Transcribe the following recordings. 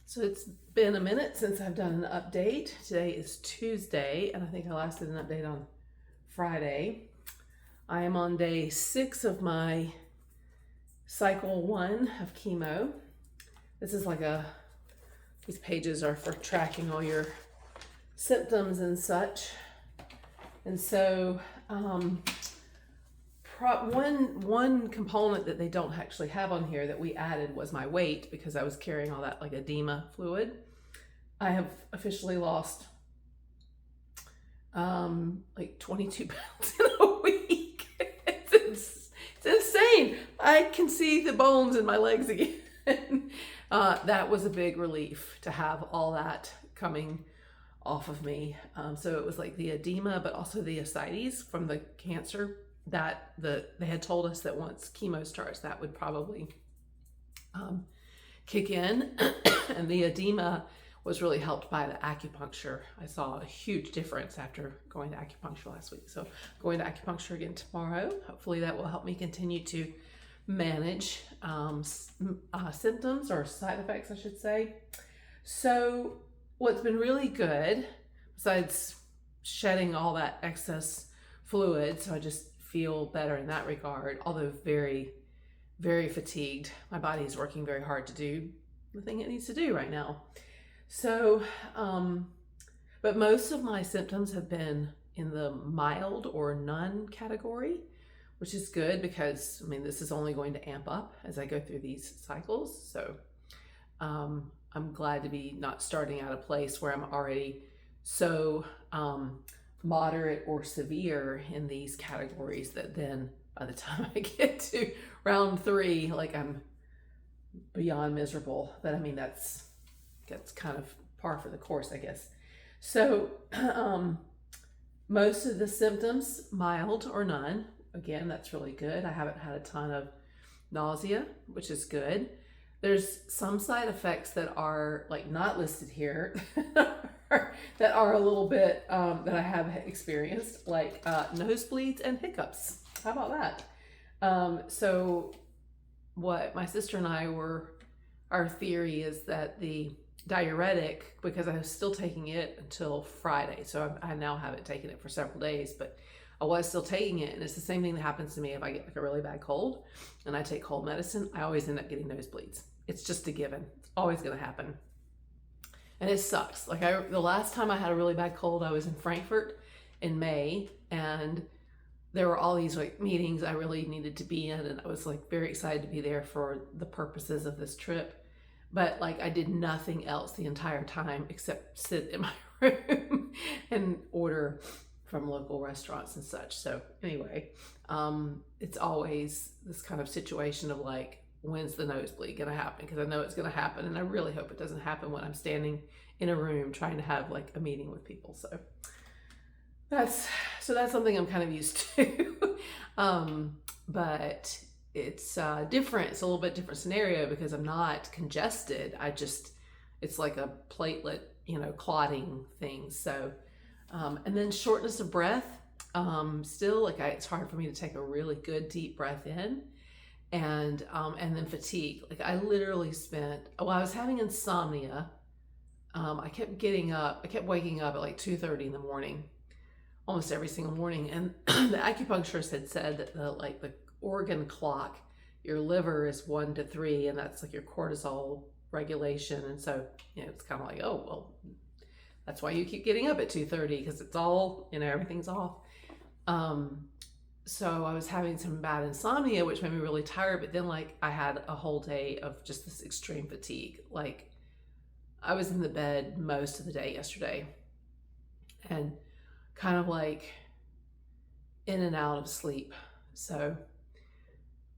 So it's been a minute since I've done an update. Today is Tuesday, and I think I last did an update on Friday. I am on day 6 of my cycle 1 of chemo. This is like these pages are for tracking all your symptoms and such. And so, one component that they don't actually have on here that we added was my weight, because I was carrying all that like edema fluid. I have officially lost like 22 pounds in a week. It's insane. I can see the bones in my legs again. That was a big relief to have all that coming off of me. So it was like the edema, but also the ascites from the cancer that they had told us that once chemo starts, that would probably kick in. And the edema was really helped by the acupuncture. I saw a huge difference after going to acupuncture last week. So going to acupuncture again tomorrow. Hopefully that will help me continue to manage symptoms or side effects, I should say. So what's been really good, besides shedding all that excess fluid, so I just feel better in that regard, although very, very fatigued. My body is working very hard to do the thing it needs to do right now. So, but most of my symptoms have been in the mild or none category, which is good because, I mean, this is only going to amp up as I go through these cycles. So I'm glad to be not starting at a place where I'm already so moderate or severe in these categories that then by the time I get to round 3, like I'm beyond miserable. But I mean, that's kind of par for the course, I guess. So most of the symptoms, mild or none. Again, that's really good. I haven't had a ton of nausea, which is good. There's some side effects that are like not listed here that are a little bit that I have experienced, like nosebleeds and hiccups. How about that? So what my sister and I our theory is that the diuretic, because I was still taking it until Friday, so I now haven't taken it for several days, but I was still taking it, and it's the same thing that happens to me if I get like a really bad cold and I take cold medicine. I always end up getting nosebleeds. It's just a given. It's always going to happen. And it sucks. Like the last time I had a really bad cold, I was in Frankfurt in May, and there were all these like meetings I really needed to be in, and I was like very excited to be there for the purposes of this trip. But like I did nothing else the entire time except sit in my room and order from local restaurants and such. So anyway, it's always this kind of situation of like, when's the nosebleed gonna happen? Because I know it's gonna happen, and I really hope it doesn't happen when I'm standing in a room trying to have like a meeting with people. So that's something I'm kind of used to. But it's different. It's a little bit different scenario because I'm not congested. It's like a platelet, clotting thing. So and then shortness of breath. Still, like it's hard for me to take a really good deep breath in. And then fatigue. Like I literally I was having insomnia. I kept waking up at like 2:30 in the morning, almost every single morning. And the acupuncturist had said that the organ clock, your liver is 1 to 3, and that's like your cortisol regulation. And so, it's kind of like, oh, well, that's why you keep getting up at 2:30, because it's all, everything's off. So I was having some bad insomnia, which made me really tired. But then like I had a whole day of just this extreme fatigue. Like I was in the bed most of the day yesterday and kind of like in and out of sleep. So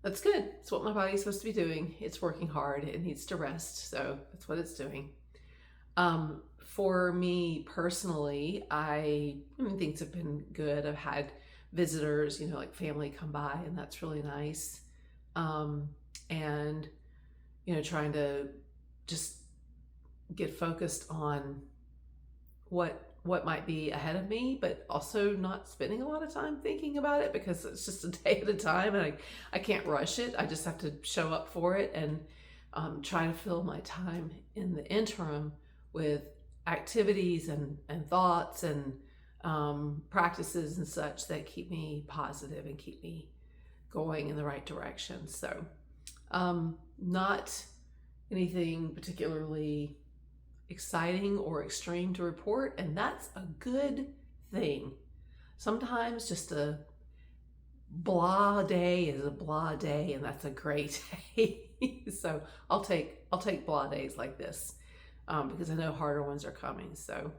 that's good. It's what my body's supposed to be doing. It's working hard. It needs to rest. So that's what it's doing. For me personally, I mean, things have been good. I've had visitors, like family come by, and that's really nice. And, trying to just get focused on what might be ahead of me, but also not spending a lot of time thinking about it, because it's just a day at a time, and I can't rush it. I just have to show up for it and trying to fill my time in the interim with activities and thoughts and practices and such that keep me positive and keep me going in the right direction. So not anything particularly exciting or extreme to report, and that's a good thing. Sometimes just a blah day is a blah day, and that's a great day. So I'll take blah days like this because I know harder ones are coming. So